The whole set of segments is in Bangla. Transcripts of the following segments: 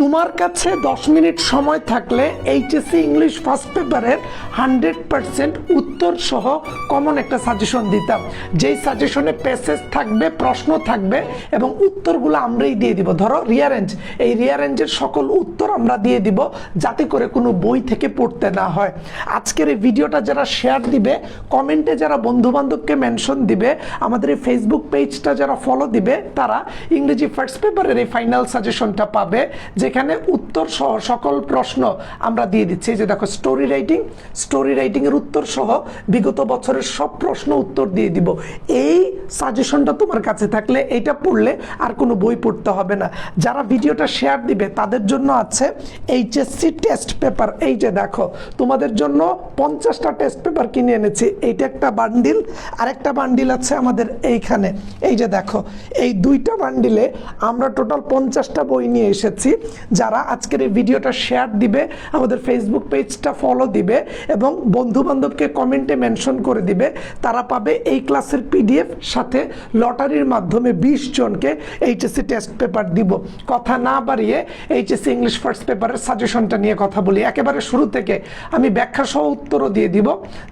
তোমার কাছে 10 মিনিট সময় থাকলে এইচএসসি ইংলিশ ফার্স্ট পেপারের 100% উত্তর সহ কমন একটা সাজেশন দিতাম, যেই সাজেশনে প্যাসেজ থাকবে, প্রশ্ন থাকবে এবং উত্তরগুলো আমরাই দিয়ে দিব। ধরো রিয়ারেঞ্জ, এই রিয়ারেঞ্জের সকল উত্তর আমরা দিয়ে দিব যাতে করে কোনো বই থেকে পড়তে না হয়। আজকের এই ভিডিওটা যারা শেয়ার দিবে, কমেন্টে যারা বন্ধু বান্ধবকে মেনশন দিবে, আমাদের এই ফেসবুক পেজটা যারা ফলো দিবে, তারা ইংরেজি ফার্স্ট পেপারের এই ফাইনাল সাজেশনটা পাবে, যেখানে উত্তর সহ সকল প্রশ্ন আমরা দিয়ে দিচ্ছি। যে দেখো স্টোরি রাইটিং এর উত্তর সহ বিগত বছরের সব প্রশ্ন উত্তর দিয়ে দিব। এই সাজেশনটা তোমার কাছে থাকলে এটা পড়লে আর কোনো বই পড়তে হবে না। যারা ভিডিওটা শেয়ার দিবে তাদের জন্য আছে এইচএসসি টেস্ট পেপার। এই যে দেখো, তোমাদের জন্য 50টা টেস্ট পেপার কিনে এনেছি। এইটা একটা বান্ডিল, আরেকটা বান্ডিল আছে আমাদের এইখানে। এই যে দেখো, এই দুইটা বান্ডিলে আমরা টোটাল 50টা বই নিয়ে এসেছি। যারা আজকের এই ভিডিওটা শেয়ার দিবে, আমাদের ফেসবুক পেজটা ফলো দিবে এবং বন্ধু বান্ধবকে কমেন্টে মেনশন করে দিবে, তারা পাবে এই ক্লাসের পিডিএফ, সাথে লটারির মাধ্যমে 20 জনকে এইচএসসি টেস্ট পেপার দিব। কথা না বাড়িয়ে এইচএসসি ইংলিশ ফার্স্ট পেপারের সাজেশনটা নিয়ে কথা বলি। একেবারে শুরু থেকে আমি ব্যাখ্যা সহ উত্তরও দিয়ে দিব,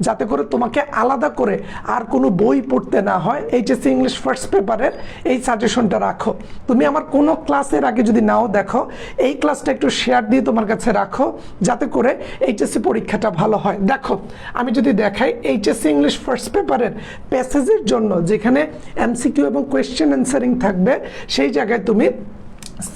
যাতে করে তোমাকে আলাদা করে আর কোনো বই পড়তে না হয়। এইচএসসি ইংলিশ ফার্স্ট পেপারের এই সাজেশনটা রাখো। তুমি আমার কোনো ক্লাসের আগে যদি নাও দেখো, এই ক্লাসটা একটু শেয়ার দিয়ে তোমার কাছে রাখো, যাতে করে এইচএসসি পরীক্ষাটা ভালো হয়। দেখো, আমি যদি দেখাই এইচএসসি ইংলিশ ফার্স্ট পেপারের প্যাসেজের জন্য যেখানে এমসিকিউ এবং কোয়েশ্চেন অ্যান্সারিং থাকবে, সেই জায়গায় তুমি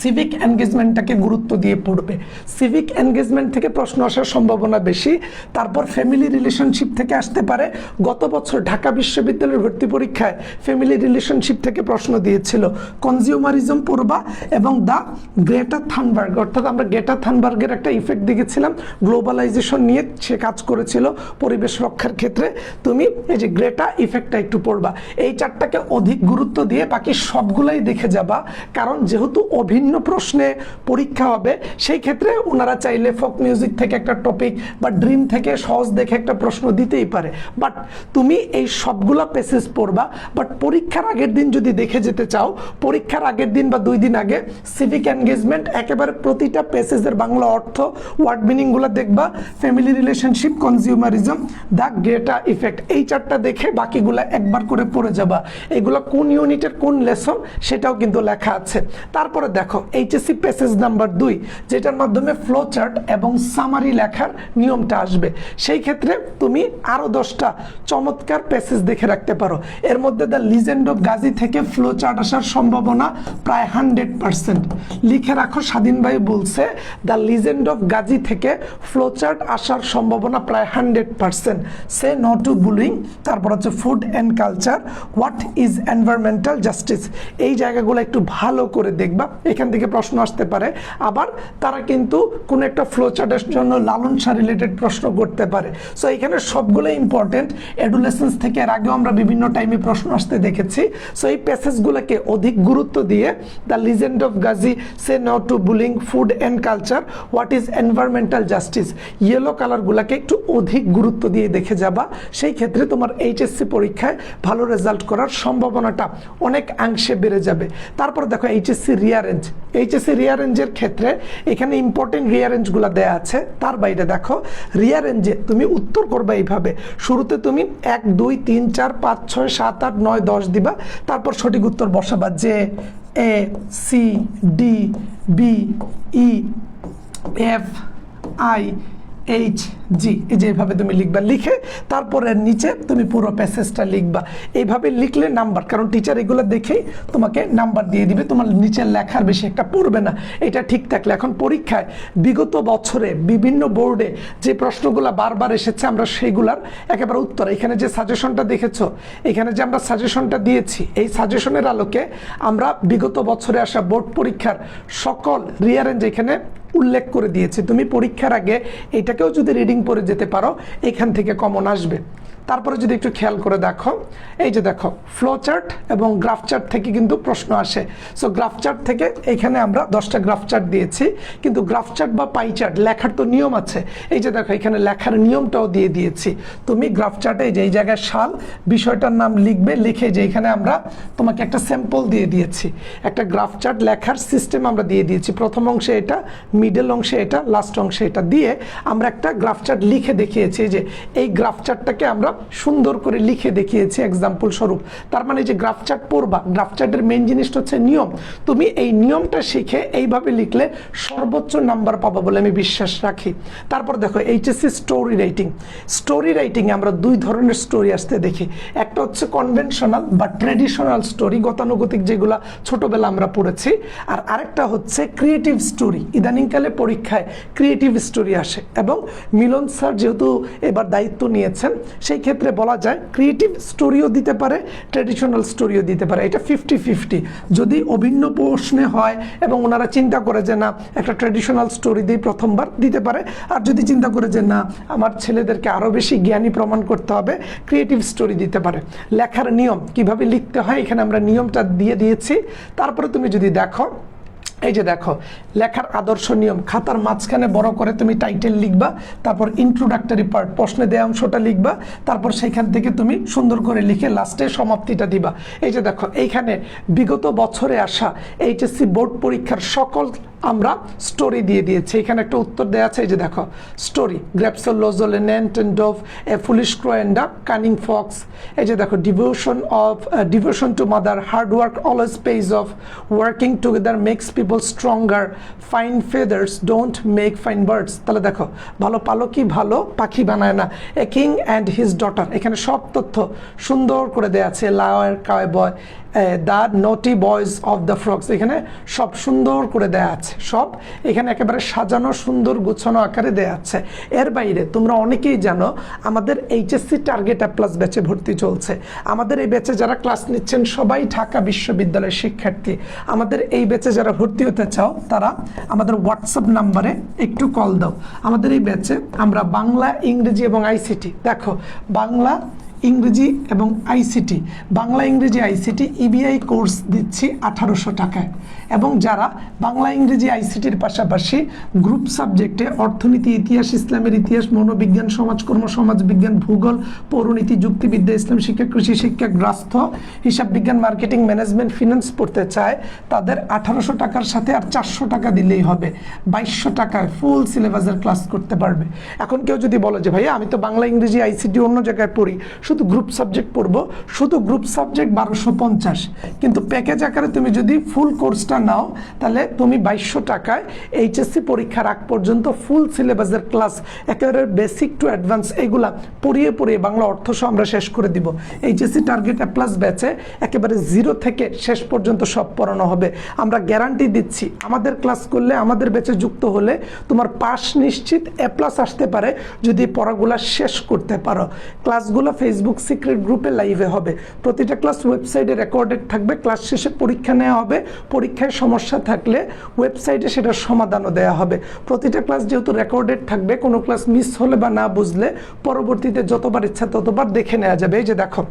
সিভিক এনগেজমেন্টটাকে গুরুত্ব দিয়ে পড়বে। সিভিক এনগেজমেন্ট থেকে প্রশ্ন আসার সম্ভাবনা বেশি। তারপর ফ্যামিলি রিলেশনশিপ থেকে আসতে পারে। গত বছর ঢাকা বিশ্ববিদ্যালয়ের ভর্তি পরীক্ষায় ফ্যামিলি রিলেশনশিপ থেকে প্রশ্ন দিয়েছিল। কনজিউমারিজম পড়বা এবং দ্য গ্রেটা থানবার্গ, অর্থাৎ আমরা গ্রেটা থানবার্গের একটা ইফেক্ট দেখেছিলাম, গ্লোবালাইজেশন নিয়ে সে কাজ করেছিল পরিবেশ রক্ষার ক্ষেত্রে। তুমি এই যে গ্রেটা ইফেক্টটা একটু পড়বা। এই চারটাকে অধিক গুরুত্ব দিয়ে বাকি সবগুলাই দেখে যাবা, কারণ যেহেতু ভিন্ন প্রশ্নে পরীক্ষা হবে, সেই ক্ষেত্রে ওনারা চাইলে ফোক মিউজিক থেকে একটা টপিক বা ড্রিম থেকে সহজ দেখে একটা প্রশ্ন দিতেই পারে। বাট তুমি এই সবগুলা প্যাসেজ পড়বা। বাট পরীক্ষার আগের দিন যদি দেখে যেতে চাও, পরীক্ষার আগের দিন বা 2 দিন আগে সিভিক এনগেজমেন্ট একেবারে প্রতিটা প্যাসেজের বাংলা অর্থ, ওয়ার্ড মিনিংগুলো দেখবা। Family relationship, consumerism, the Greta effect, এই চারটা দেখে বাকিগুলা একবার করে পড়ে যাবা। এগুলো কোন ইউনিটের কোন লেসন সেটাও কিন্তু লেখা আছে। তারপরে দেখো এইচএসসি প্যাসেজ নাম্বার 2, যেটার মাধ্যমে ফ্লো চার্ট এবং সামারি লেখার নিয়মটা আসবে। সেই ক্ষেত্রে তুমি আরো 10টা চমৎকার প্যাসেজ দেখে রাখতে পারো। এর মধ্যে দ্য লিজেন্ড অফ গাজী থেকে ফ্লো চার্ট আসার সম্ভাবনা প্রায় 100%। লিখে রাখো, স্বাধীন ভাই বলছে দ্য লিজেন্ড অফ গাজী থেকে ফ্লো চার্ট আসার সম্ভাবনা প্রায় 100%। সে নো টু বুলিং, তারপর হচ্ছে food and culture, what is environmental justice. এই জায়গাগুলো একটু ভালো করে দেখবা, এখান থেকে প্রশ্ন আসতে পারে। আবার তারা কিন্তু কোন একটা ফ্লো চার্টের জন্য লালন শাহ রিলেটেড প্রশ্ন করতে পারে। সো এখানে সবগুলো ইম্পর্টেন্ট। অ্যাডোলেসেন্স থেকে এর আগেও আমরা বিভিন্ন টাইমে প্রশ্ন আসতে দেখেছি। সো এই প্যাসেজগুলোকে অধিক গুরুত্ব দিয়ে the legend of Gazi, say no to bullying, food and culture, what is environmental justice, yellow কালারগুলোকে একটু অধিক গুরুত্ব দিয়ে দেখে যাবা। সেই ক্ষেত্রে তোমার এইচএসসি পরীক্ষায় ভালো রেজাল্ট করার সম্ভাবনাটা অনেক অংশে বেড়ে যাবে। তারপর দেখো এইচএসসি রিয়ারেঞ্জ। এইচএসসি রিয়ারেঞ্জের ক্ষেত্রে এখানে ইম্পর্টেন্ট রিয়ারেঞ্জগুলো দেয়া আছে। তার বাইরে দেখো, রিয়ারেঞ্জে তুমি উত্তর করবা এইভাবে। শুরুতে তুমি 1, 2, 3, 4, 5, 6, 7, 8, 9, 10 দিবা। তারপর সঠিক উত্তর বসাবা। যে A, C, D, B, E, F, I, H, G, এই যে এইভাবে তুমি লিখবা। লিখে তারপরে নিচে তুমি পুরো প্যাসেজটা লিখবা। এইভাবে লিখলে নাম্বার, কারণ টিচার এগুলো দেখেই তোমাকে নাম্বার দিয়ে দিবে, তোমার নিচের লেখার বেশি একটা পড়বে না। এটা ঠিক থাকলে এখন পরীক্ষায় বিগত বছরে বিভিন্ন বোর্ডে যে প্রশ্নগুলো বারবার এসেছে, আমরা সেইগুলার একেবারে উত্তর, এখানে যে সাজেশনটা দেখেছো, এখানে যে আমরা সাজেশনটা দিয়েছি, এই সাজেশনের আলোকে আমরা বিগত বছরে আসা বোর্ড পরীক্ষার সকল রিয়ারেঞ্জ এখানে উল্লেখ করে দিয়েছি। তুমি পরীক্ষার আগে এটাকেও যদি রিডিং পড়ে যেতে পারো, এখান থেকে কমন আসবে। তারপরে যদি একটু খেয়াল করে দেখো, এই যে দেখো ফ্লো চার্ট এবং গ্রাফ চার্ট থেকে কিন্তু প্রশ্ন আসে। সো গ্রাফ চার্ট থেকে এখানে আমরা 10টা গ্রাফ চার্ট দিয়েছি, কিন্তু গ্রাফ চার্ট বা পাই চার্ট লেখার তো নিয়ম আছে। এই যে দেখো এখানে লেখার নিয়মটাও দিয়ে দিয়েছি। তুমি গ্রাফ চার্টে যে এই জায়গায় সাল বিষয়টার নাম লিখবে, লিখে যে এখানে আমরা তোমাকে একটা স্যাম্পল দিয়ে দিয়েছি, একটা গ্রাফ চার্ট লেখার সিস্টেম আমরা দিয়ে দিয়েছি। প্রথম অংশে এটা, মিডল অংশে এটা, লাস্ট অংশে এটা দিয়ে আমরা একটা গ্রাফ চার্ট লিখে দেখিয়েছি। যে এই গ্রাফ চার্টটাকে আমরা সুন্দর করে লিখে দেখিয়েছি এক্সাম্পল স্বরূপ। তার মানে যে গ্রাফ চার্ট পড়বা, গ্রাফ চার্টের মেইন জিনিসটা হচ্ছে নিয়ম। তুমি এই নিয়মটা শিখে এইভাবে লিখলে সর্বোচ্চ নাম্বার পাবো বলে আমি বিশ্বাস রাখি। তারপর দেখো এইচএসসি স্টোরি রাইটিং। স্টোরি রাইটিংয়ে আমরা দুই ধরনের স্টোরি আসতে দেখি। একটা হচ্ছে কনভেনশনাল বা ট্র্যাডিশনাল স্টোরি, গতানুগতিক যেগুলা ছোটবেলা আমরা পড়েছি। আর আরেকটা হচ্ছে ক্রিয়েটিভ স্টোরি। ইদানিংকালে পরীক্ষায় ক্রিয়েটিভ স্টোরি আসে, এবং মিলন স্যার যেহেতু এবার দায়িত্ব নিয়েছেন, সেই ক্ষেত্রে বলা যায় ক্রিয়েটিভ স্টোরিও দিতে পারে, ট্র্যাডিশনাল স্টোরিও দিতে পারে। এটা 50-50। যদি অভিন্ন প্রশ্নে হয় এবং ওনারা চিন্তা করে যে না একটা ট্র্যাডিশনাল স্টোরি দিয়ে প্রথমবার দিতে পারে, আর যদি চিন্তা করে যে না আমার ছেলেদেরকে আরও বেশি জ্ঞানী প্রমাণ করতে হবে, ক্রিয়েটিভ স্টোরি দিতে পারে। লেখার নিয়ম কিভাবে লিখতে হয় এখানে আমরা নিয়মটা দিয়ে দিয়েছি। তারপরে তুমি যদি দেখো, এই যে দেখো লেখার আদর্শ নিয়ম, খাতার মাঝখানে বড় করে তুমি টাইটেল লিখবা, তারপর ইন্ট্রোডাক্টরি পার্ট প্রশ্নে দেওয়া অংশটা লিখবা, তারপর সেখান থেকে তুমি সুন্দর করে লিখে লাস্টে সমাপ্তিটা দিবা। এই যে দেখো এইখানে বিগত বছরে আসা এইচএসসি বোর্ড পরীক্ষার সকল আমরা স্টোরি দিয়ে দিয়েছি। এখানে একটা উত্তর দেওয়া আছে, এই যে দেখো স্টোরি গ্রেপসল লোজোলে ant and dove a foolish crow and a cunning fox. এই যে দেখো devotion to mother, hard work always pays off, working together makes people stronger, fine feathers don't make fine birds. তাহলে দেখো ভালো পালকি ভালো পাখি বানায় না। A king and his daughter, এখানে সব তথ্য সুন্দর করে দেওয়া আছে। লায়ার কায় boy, the naughty boys of the frogs, এখানে সব সুন্দর করে দেয়া আছে। সব এখানে একেবারে সাজানো সুন্দর গুছানো আকারে দেয়া আছে। এর বাইরে তোমরা অনেকেই জানো আমাদের এইচএসসি টার্গেট A+ ব্যাচে ভর্তি চলছে। আমাদের এই ব্যাচে যারা ক্লাস নিচ্ছেন সবাই ঢাকা বিশ্ববিদ্যালয়ের শিক্ষার্থী। আমাদের এই ব্যাচে যারা ভর্তি হতে চাও তারা আমাদের হোয়াটসঅ্যাপ নাম্বারে একটু কল দাও। আমাদের এই ব্যাচে আমরা বাংলা, ইংরেজি এবং আইসিটি, দেখো বাংলা, ইংরেজি এবং আইসিটি, বাংলা, ইংরেজি, আইসিটি ইবিআই কোর্স দিচ্ছি 1800 টাকায়। এবং যারা বাংলা, ইংরেজি, আইসিটির পাশাপাশি গ্রুপ সাবজেক্টে অর্থনীতি, ইতিহাস, ইসলামের ইতিহাস, মনোবিজ্ঞান, সমাজকর্ম, সমাজবিজ্ঞান, ভূগোল, পৌরনীতি, যুক্তিবিদ্যা, ইসলাম শিক্ষা, কৃষি শিক্ষা, গ্রাস্থ, হিসাব বিজ্ঞান, মার্কেটিং, ম্যানেজমেন্ট, ফিনান্স পড়তে চায়, তাদের 1800 টাকার সাথে আর 400 টাকা দিলেই হবে। 2200 টাকায় ফুল সিলেবাসের ক্লাস করতে পারবে। এখন কেউ যদি বলে যে ভাইয়া আমি তো বাংলা, ইংরেজি, আইসিটি অন্য জায়গায় পড়ি, শুধু গ্রুপ সাবজেক্ট পড়বো, শুধু গ্রুপ সাবজেক্ট 1250, কিন্তু প্যাকেজ আকারে তুমি যদি ফুল কোর্সটা নাও তাহলে তুমি 2200 টাকায় এইচএসসি পরীক্ষার আগ পর্যন্ত ফুল সিলেবাসের ক্লাস একেবারে বেসিক টু অ্যাডভান্স এগুলা পড়িয়ে বাংলা অর্থ সহ আমরা শেষ করে দিব। এইচএসসি টার্গেট A+ ব্যাচে একেবারে 0 থেকে শেষ পর্যন্ত সব পড়ানো হবে। আমরা গ্যারান্টি দিচ্ছি আমাদের ক্লাস করলে, আমাদের ব্যাচে যুক্ত হলে তোমার পাস নিশ্চিত, A+ আসতে পারে যদি পড়াগুলা শেষ করতে পারো। ক্লাসগুলো ফেসবুক সিক্রেট গ্রুপে লাইভে হবে। প্রতিটা ক্লাস ওয়েবসাইটে রেকর্ডেড থাকবে। ক্লাস শেষে পরীক্ষা নেওয়া হবে। পরীক্ষায় সমস্যা থাকলে ওয়েবসাইটে সেটার সমাধানও দেওয়া হবে। প্রতিটা ক্লাস যেহেতু রেকর্ডেড থাকবে, কোনো ক্লাস মিস হলে বা না বুঝলে পরবর্তীতে যতবার ইচ্ছা ততবার দেখে নেওয়া যাবে। এই যে দেখো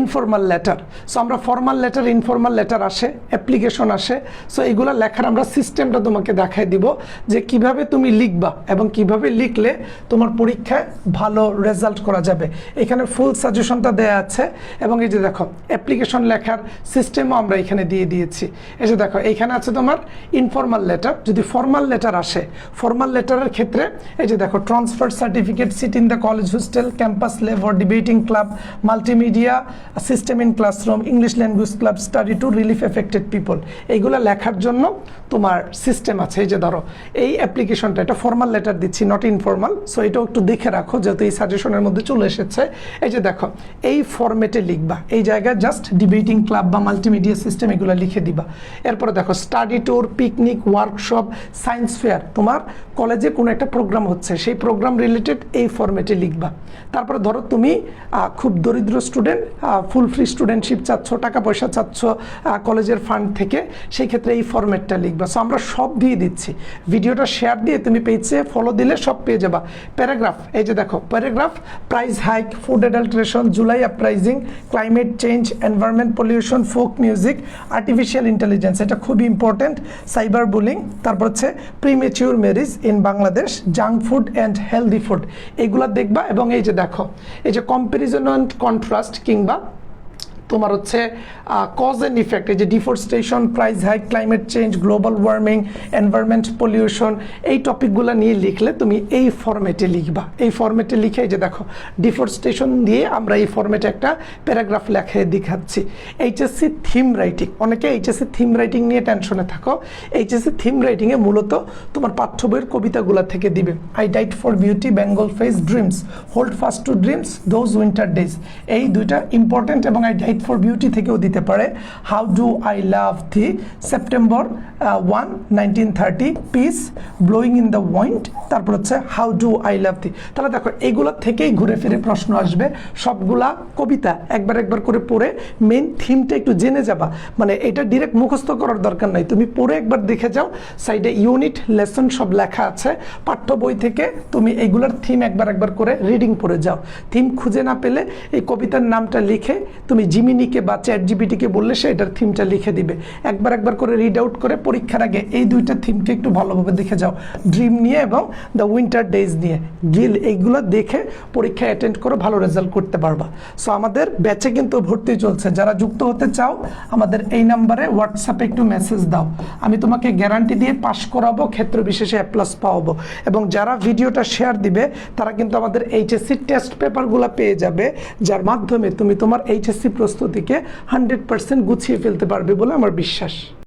ইনফর্মাল লেটার, সো আমরা ফর্মাল লেটার, ইনফর্মাল লেটার আসে, অ্যাপ্লিকেশন আসে। সো এইগুলো লেখার আমরা সিস্টেমটা তোমাকে দেখাই দিব যে কিভাবে তুমি লিখবা এবং কিভাবে লিখলে তোমার পরীক্ষায় ভালো রেজাল্ট করা যাবে। এখানে ফুল সাজেশনটা দেয়া আছে। এবং এই যে দেখো অ্যাপ্লিকেশন লেখার সিস্টেমও আমরা এখানে দিয়ে দিয়েছি। এই যে দেখো এইখানে আছে তোমার ইনফর্মাল লেটার। যদি ফর্মাল লেটার আসে, ফর্মাল লেটারের ক্ষেত্রে এই যে দেখো transfer certificate, seat in the college hostel, campus লেভর, debating club, multimedia, system in classroom, English language club, study to relief affected people, এইগুলো লেখার জন্য তোমার সিস্টেম আছে। এই যে ধরো এই অ্যাপ্লিকেশনটা, এটা ফর্মাল লেটার দিচ্ছি, নট ইনফর্মাল। সো এটাও একটু দেখে রাখো যেহেতু এই সাজেশনের মধ্যে চলে এসেছে। এই যে দেখো এই ফরম্যাটে লিখবা, এই জায়গায় জাস্ট ডিবেটিং ক্লাব বা মাল্টিমিডিয়া সিস্টেম এগুলো লিখে দিবা। এরপরে দেখো study tour, picnic, workshop, science fair, তোমার কলেজে কোনো একটা প্রোগ্রাম হচ্ছে, সেই প্রোগ্রাম রিলেটেড এই ফরম্যাটে লিখবা। তারপরে ধরো তুমি খুব দরিদ্র স্টুডেন্ট, ফুল ফ্রি স্টুডেন্টশিপ চাচ্ছ, টাকা পয়সা চাচ্ছ কলেজের ফান্ড থেকে, সেই ক্ষেত্রে এই ফরম্যাটটা লিখবা। সো আমরা সব দিয়ে দিচ্ছি, ভিডিওটা শেয়ার দিয়ে তুমি পেজে ফলো দিলে সব পেয়ে যাবা। প্যারাগ্রাফ, এই যে দেখো paragraph, price hike, food adulteration, July uprising, climate change, environment pollution, folk music, artificial intelligence, এটা খুবই ইম্পর্টেন্ট, সাইবার বুলিং, তারপর হচ্ছে premature marriage in Bangladesh, junk food and healthy food, এগুলো দেখবা। এবং এই যে দেখো, এই যে কম্প্যারিজন অ্যান্ড কন্ট্রাস্ট কিংবা তোমার হচ্ছে কজ অ্যান্ড ইফেক্ট, এই যে deforestation, price hike, climate change, global warming, environment pollution, এই টপিকগুলো নিয়ে লিখলে তুমি এই ফরম্যাটে লিখবা। এই ফরম্যাটে লিখে এই যে দেখো ডিফরেস্টেশন দিয়ে আমরা এই ফরম্যাটে একটা প্যারাগ্রাফ লেখে দেখাচ্ছি। এইচএসসি থিম রাইটিং, অনেকে এইচএসসি থিম রাইটিং নিয়ে টেনশনে থাকো। এইচএসসি থিম রাইটিংয়ে মূলত তোমার পাঠ্য বইয়ের কবিতাগুলো থেকে দিবে। আই ডাইট for beauty, Bengal face, dreams, hold fast to dreams, those winter days, এই দুইটা ইম্পর্টেন্ট। এবং আই ডাইট ফর বিউটি থেকেও দিতে পারে how do I love the, September 1, 1930, piece, blowing in the wind, তারপর হচ্ছে হাউ ডু আই লাভ দি। তাহলে দেখো এইগুলো থেকেই ঘুরে ফিরে প্রশ্ন আসবে। সবগুলা কবিতা একবার একবার করে পড়ে মেন থিমটা একটু জেনে যাবা, মানে এটা ডিরেক্ট মুখস্থ করার দরকার নাই, তুমি পড়ে একবার দেখে যাও, সাইডে ইউনিট লেসন সব লেখা আছে। পাঠ্য বই থেকে তুমি এইগুলোর থিম একবার একবার করে রিডিং পড়ে যাও। থিম খুঁজে না পেলে এই কবিতার নামটা লিখে তুমি জিমিনিকে বা চ্যাট জিপিটিকে বললে সে এটার থিমটা লিখে দিবে। একবার একবার করে রিড আউট করে পরীক্ষার আগে এই দুইটা থিমকে একটু ভালোভাবে দেখে যাও, ড্রিম নিয়ে এবং দ্য উইন্টার ডেজ নিয়ে। এইগুলো দেখে পরীক্ষা অ্যাটেন্ড করে ভালো রেজাল্ট করতে পারবা। সো আমাদের ব্যাচে কিন্তু ভর্তি চলছে, যারা যুক্ত হতে চাও আমাদের এই নাম্বারে হোয়াটসঅ্যাপে একটু মেসেজ দাও, আমি তোমাকে গ্যারান্টি দিয়ে পাস করাবো, ক্ষেত্র বিশেষে A+ পাওয়াবো। এবং যারা ভিডিওটা শেয়ার দিবে তারা কিন্তু আমাদের এইচএসসি টেস্ট পেপারগুলো পেয়ে যাবে, যার মাধ্যমে তুমি তোমার এইচএসসি প্রস্তুতিকে 100% গুছিয়ে ফেলতে পারবে বলে আমার বিশ্বাস।